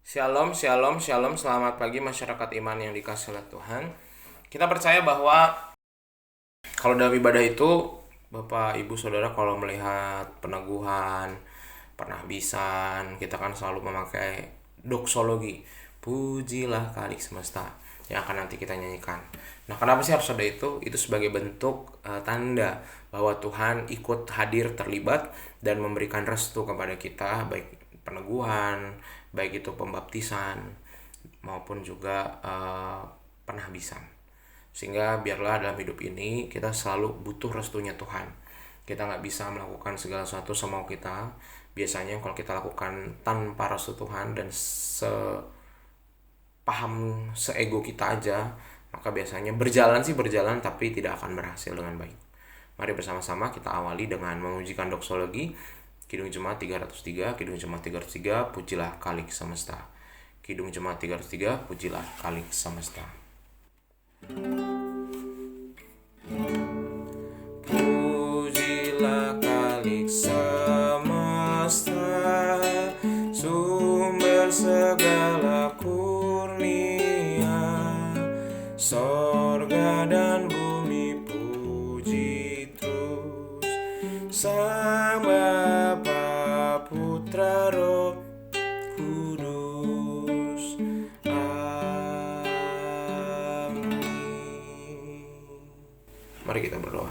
Shalom, shalom, shalom. Selamat pagi masyarakat iman yang dikasihi oleh Tuhan. Kita percaya bahwa kalau dalam ibadah itu, Bapak, Ibu, Saudara, kalau melihat peneguhan, penahbisan, kita kan selalu memakai doksologi. Pujilah Khalik semesta yang akan nanti kita nyanyikan. Nah, kenapa sih harus ada itu? Itu sebagai bentuk tanda bahwa Tuhan ikut hadir, terlibat, dan memberikan restu kepada kita, baik peneguhan, baik itu pembaptisan maupun juga penahbisan. Sehingga biarlah dalam hidup ini kita selalu butuh restunya Tuhan. Kita nggak bisa melakukan segala sesuatu semau kita. Biasanya kalau kita lakukan tanpa restu Tuhan dan seego kita aja, maka biasanya berjalan sih berjalan tapi tidak akan berhasil dengan baik. Mari bersama-sama kita awali dengan memujikan doksologi Kidung Jemaat 303, Kidung Jemaat 303, Pujilah Khalik semesta. Kidung Jemaat 303, Pujilah Khalik semesta. Pujilah Khalik semesta, sumber segala kurnia, sorga dan bumi puji terus, Sang Bapa Putra Roh Kudus. Amin. Mari kita berdoa.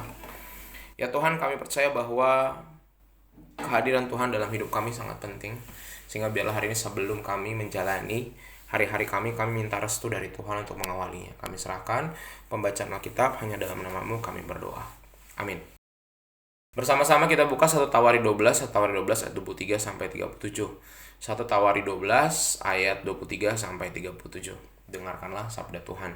Ya Tuhan, kami percaya bahwa kehadiran Tuhan dalam hidup kami sangat penting. Sehingga biarlah hari ini sebelum kami menjalani hari-hari kami minta restu dari Tuhan untuk mengawalinya. Kami serahkan pembacaan Alkitab hanya dalam nama-Mu, kami berdoa. Amin. Bersama-sama kita buka 1 Tawari 12, 1 Tawari 12 ayat 23 sampai 37. 1 Tawari 12 ayat 23 sampai 37. Dengarkanlah sabda Tuhan.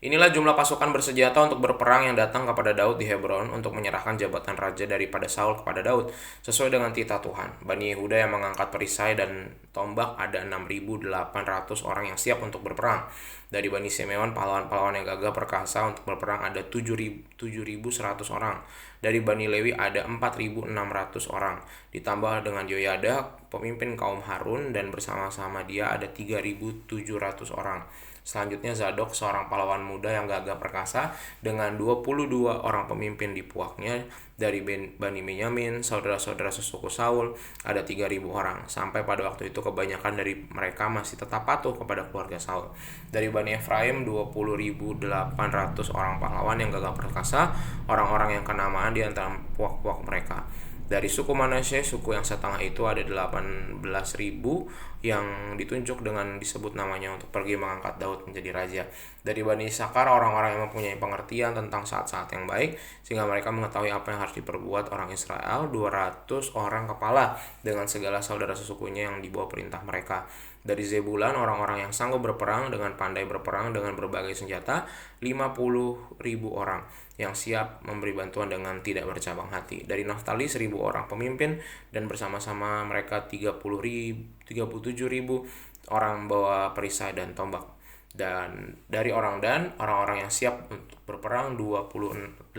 Inilah jumlah pasukan bersenjata untuk berperang yang datang kepada Daud di Hebron untuk menyerahkan jabatan raja daripada Saul kepada Daud, sesuai dengan titah Tuhan. Bani Yehuda yang mengangkat perisai dan tombak ada 6.800 orang yang siap untuk berperang. Dari Bani Simeon, pahlawan-pahlawan yang gagah perkasa untuk berperang ada 7.100 orang. Dari Bani Lewi ada 4.600 orang. Ditambah dengan Yoyada, pemimpin kaum Harun, dan bersama-sama dia ada 3.700 orang. Selanjutnya Zadok, seorang pahlawan muda yang gagah perkasa dengan 22 orang pemimpin di puaknya. Dari Bani Benyamin, saudara-saudara sesuku Saul, ada 3.000 orang. Sampai pada waktu itu kebanyakan dari mereka masih tetap patuh kepada keluarga Saul. Dari Bani Efraim, 20.800 orang pahlawan yang gagah perkasa, orang-orang yang kenamaan di antara puak-puak mereka. Dari suku Manasye, suku yang setengah itu ada 18.000 yang ditunjuk dengan disebut namanya untuk pergi mengangkat Daud menjadi raja. Dari Bani Isakar, orang-orang yang mempunyai pengertian tentang saat-saat yang baik, sehingga mereka mengetahui apa yang harus diperbuat orang Israel, 200 orang kepala dengan segala saudara sesukunya yang dibawa perintah mereka. Dari Zebulan, orang-orang yang sanggup berperang dengan pandai berperang dengan berbagai senjata, 50.000 orang yang siap memberi bantuan dengan tidak bercabang hati. Dari Naftali, 1.000 orang pemimpin, dan bersama-sama mereka 37.000 orang bawa perisai dan tombak. Dan dari orang Dan, orang-orang yang siap untuk berperang 28.600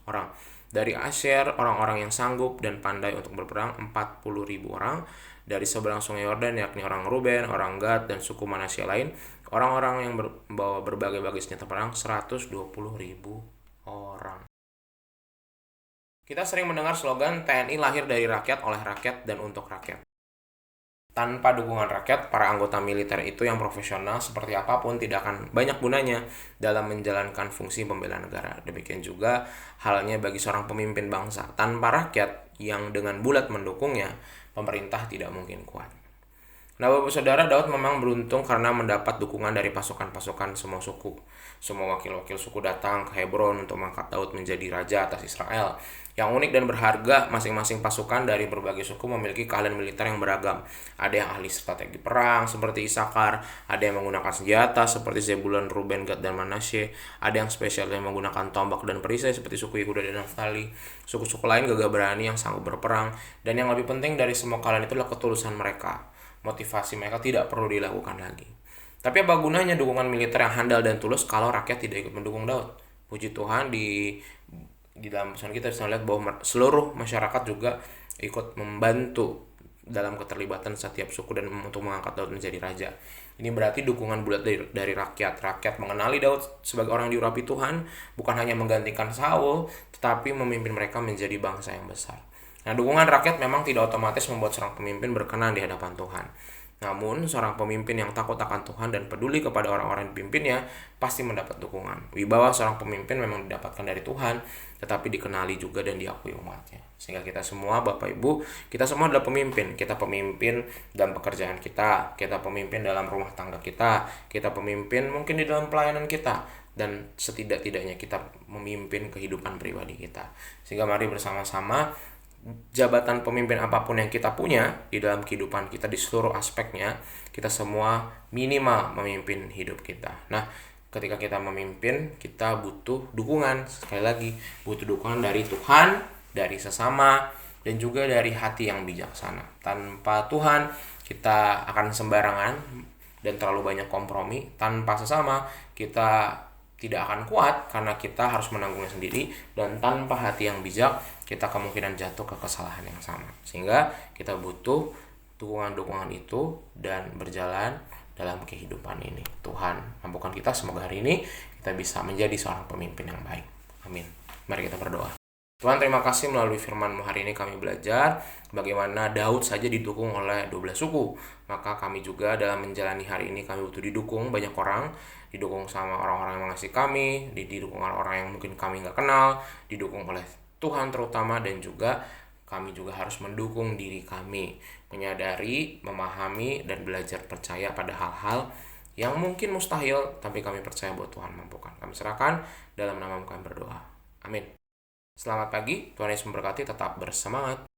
orang. Dari Asher, orang-orang yang sanggup dan pandai untuk berperang 40.000 orang. Dari seberang sungai Yordan, yakni orang Ruben, orang Gad, dan suku Manasye lain, orang-orang yang membawa berbagai senjata perang 120.000 orang. Kita sering mendengar slogan TNI lahir dari rakyat, oleh rakyat, dan untuk rakyat. Tanpa dukungan rakyat, para anggota militer itu yang profesional seperti apapun tidak akan banyak gunanya dalam menjalankan fungsi membela negara. Demikian juga halnya bagi seorang pemimpin bangsa. Tanpa rakyat yang dengan bulat mendukungnya, pemerintah tidak mungkin kuat. Nah, Bapak Saudara, Daud memang beruntung karena mendapat dukungan dari pasukan-pasukan semua suku. Semua wakil-wakil suku datang ke Hebron untuk mengangkat Daud menjadi raja atas Israel. Yang unik dan berharga, masing-masing pasukan dari berbagai suku memiliki keahlian militer yang beragam. Ada yang ahli strategi perang seperti Isakar, ada yang menggunakan senjata seperti Zebulun, Ruben, Gad, dan Manasye, ada yang spesial yang menggunakan tombak dan perisai seperti suku Yehuda dan Naftali. Suku-suku lain gagah berani yang sanggup berperang, dan yang lebih penting dari semua kalian itulah ketulusan mereka. Motivasi mereka tidak perlu dilakukan lagi. Tapi apa gunanya dukungan militer yang handal dan tulus kalau rakyat tidak ikut mendukung Daud? Puji Tuhan, di dalam pesan kita bisa lihat bahwa seluruh masyarakat juga ikut membantu dalam keterlibatan setiap suku dan untuk mengangkat Daud menjadi raja. Ini berarti dukungan bulat dari rakyat. Rakyat mengenali Daud sebagai orang yang diurapi Tuhan, bukan hanya menggantikan Saul, tetapi memimpin mereka menjadi bangsa yang besar. Nah, dukungan rakyat memang tidak otomatis membuat seorang pemimpin berkenan di hadapan Tuhan. Namun, seorang pemimpin yang takut akan Tuhan dan peduli kepada orang-orang yang dipimpinnya pasti mendapat dukungan. Wibawa seorang pemimpin memang didapatkan dari Tuhan, tetapi dikenali juga dan diakui umatnya. Sehingga kita semua, Bapak Ibu, kita semua adalah pemimpin. Kita pemimpin dalam pekerjaan kita pemimpin dalam rumah tangga kita pemimpin mungkin di dalam pelayanan kita, dan setidak-tidaknya kita memimpin kehidupan pribadi kita. Sehingga mari bersama-sama, jabatan pemimpin apapun yang kita punya di dalam kehidupan kita di seluruh aspeknya, kita semua minimal memimpin hidup kita. Nah, ketika kita memimpin, kita butuh dukungan. Sekali lagi, butuh dukungan dari Tuhan, dari sesama, dan juga dari hati yang bijaksana. Tanpa Tuhan, kita akan sembarangan dan terlalu banyak kompromi. Tanpa sesama, kita tidak akan kuat karena kita harus menanggungnya sendiri, dan tanpa hati yang bijak kita kemungkinan jatuh ke kesalahan yang sama. Sehingga kita butuh dukungan-dukungan itu dan berjalan dalam kehidupan ini. Tuhan mampukan kita, semoga hari ini kita bisa menjadi seorang pemimpin yang baik. Amin. Mari kita berdoa. Tuhan, terima kasih melalui firman-Mu hari ini kami belajar bagaimana Daud saja didukung oleh 12 suku. Maka kami juga dalam menjalani hari ini kami butuh didukung banyak orang, didukung sama orang-orang yang mengasihi kami, didukung orang yang mungkin kami nggak kenal, didukung oleh Tuhan terutama, dan juga kami juga harus mendukung diri kami, menyadari, memahami, dan belajar percaya pada hal-hal yang mungkin mustahil, tapi kami percaya bahwa Tuhan mampukan. Kami serahkan dalam nama-Mu kami berdoa. Amin. Selamat pagi, Tuhan Yesus memberkati, tetap bersemangat.